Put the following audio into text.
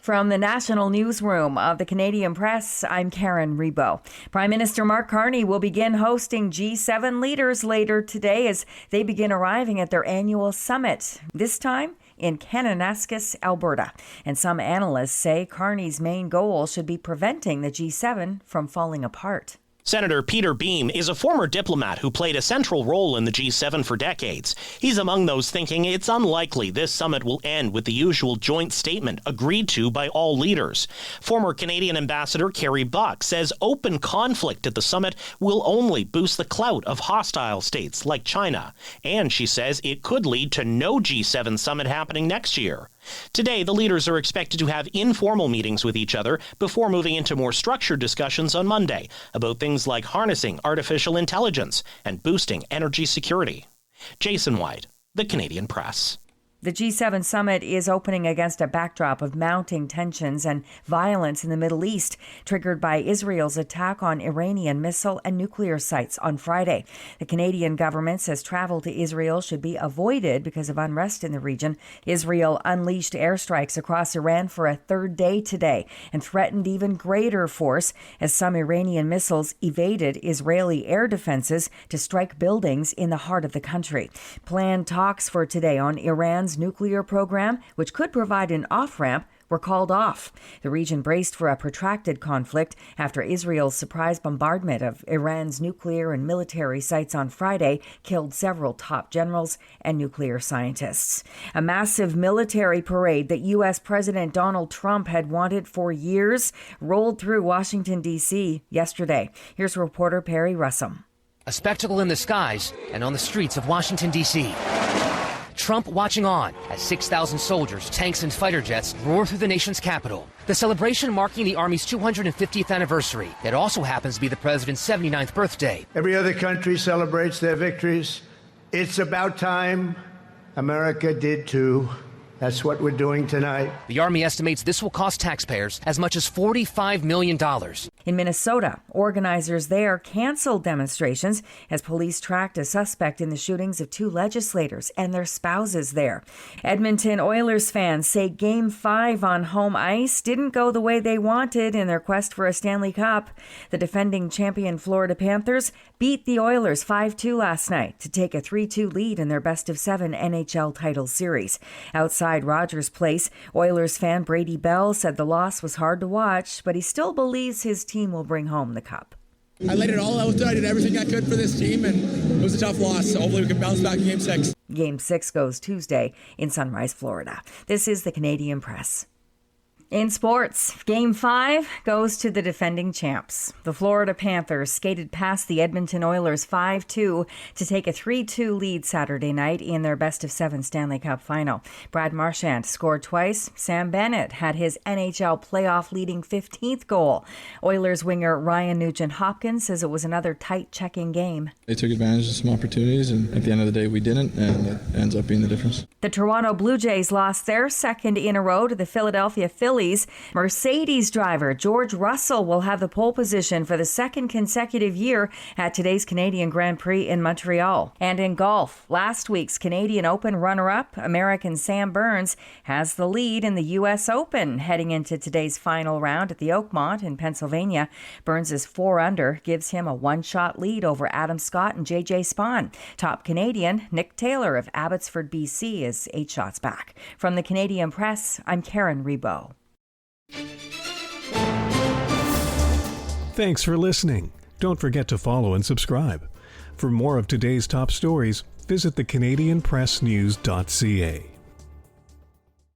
From the National Newsroom of the Canadian Press, I'm Karen Rebo. Prime Minister Mark Carney will begin hosting G7 leaders later today as they begin arriving at their annual summit, this time in Kananaskis, Alberta. And some analysts say Carney's main goal should be preventing the G7 from falling apart. Senator Peter Beam is a former diplomat who played a central role in the G7 for decades. He's among those thinking it's unlikely this summit will end with the usual joint statement agreed to by all leaders. Former Canadian Ambassador Carrie Buck says open conflict at the summit will only boost the clout of hostile states like China. And she says it could lead to no G7 summit happening next year. Today, the leaders are expected to have informal meetings with each other before moving into more structured discussions on Monday about things like harnessing artificial intelligence and boosting energy security. Jason White, The Canadian Press. The G7 summit is opening against a backdrop of mounting tensions and violence in the Middle East, triggered by Israel's attack on Iranian missile and nuclear sites on Friday. The Canadian government says travel to Israel should be avoided because of unrest in the region. Israel unleashed airstrikes across Iran for a third day today and threatened even greater force as some Iranian missiles evaded Israeli air defenses to strike buildings in the heart of the country. Planned talks for today on Iran's nuclear program, which could provide an off-ramp, were called off. The region braced for a protracted conflict after Israel's surprise bombardment of Iran's nuclear and military sites on Friday killed several top generals and nuclear scientists. A massive military parade that U.S. President Donald Trump had wanted for years rolled through Washington, D.C. yesterday. Here's reporter Perry Russum. A spectacle in the skies and on the streets of Washington, D.C. Trump watching on as 6,000 soldiers, tanks, and fighter jets roar through the nation's capital. The celebration marking the Army's 250th anniversary. It also happens to be the president's 79th birthday. Every other country celebrates their victories. It's about time America did too. That's what we're doing tonight. The Army estimates this will cost taxpayers as much as $45 million. In Minnesota, organizers there canceled demonstrations as police tracked a suspect in the shootings of two legislators and their spouses there. Edmonton Oilers fans say Game 5 on home ice didn't go the way they wanted in their quest for a Stanley Cup. The defending champion Florida Panthers beat the Oilers 5-2 last night to take a 3-2 lead in their best-of-7 NHL title series. Outside Rogers Place, Oilers fan Brady Bell said the loss was hard to watch, but he still believes his team will bring home the cup. I laid it all out there. I did everything I could for this team, and it was a tough loss. So hopefully we can bounce back in Game 6. Game 6 goes Tuesday in Sunrise, Florida. This is the Canadian Press. In sports, Game 5 goes to the defending champs. The Florida Panthers skated past the Edmonton Oilers 5-2 to take a 3-2 lead Saturday night in their best-of-7 Stanley Cup final. Brad Marchand scored twice. Sam Bennett had his NHL playoff-leading 15th goal. Oilers winger Ryan Nugent-Hopkins says it was another tight checking game. They took advantage of some opportunities, and at the end of the day, we didn't, and it ends up being the difference. The Toronto Blue Jays lost their second in a row to the Philadelphia Phillies. Mercedes driver George Russell will have the pole position for the second consecutive year at today's Canadian Grand Prix in Montreal. And in golf, last week's Canadian Open runner-up, American Sam Burns, has the lead in the U.S. Open heading into today's final round at the Oakmont in Pennsylvania. Burns' 4 under gives him a one-shot lead over Adam Scott and J.J. Spahn. Top Canadian Nick Taylor of Abbotsford, B.C. is 8 shots back. From the Canadian Press, I'm Karen Rebo. Thanks for listening. Don't forget to follow and subscribe. For more of today's top stories, visit thecanadianpressnews.ca.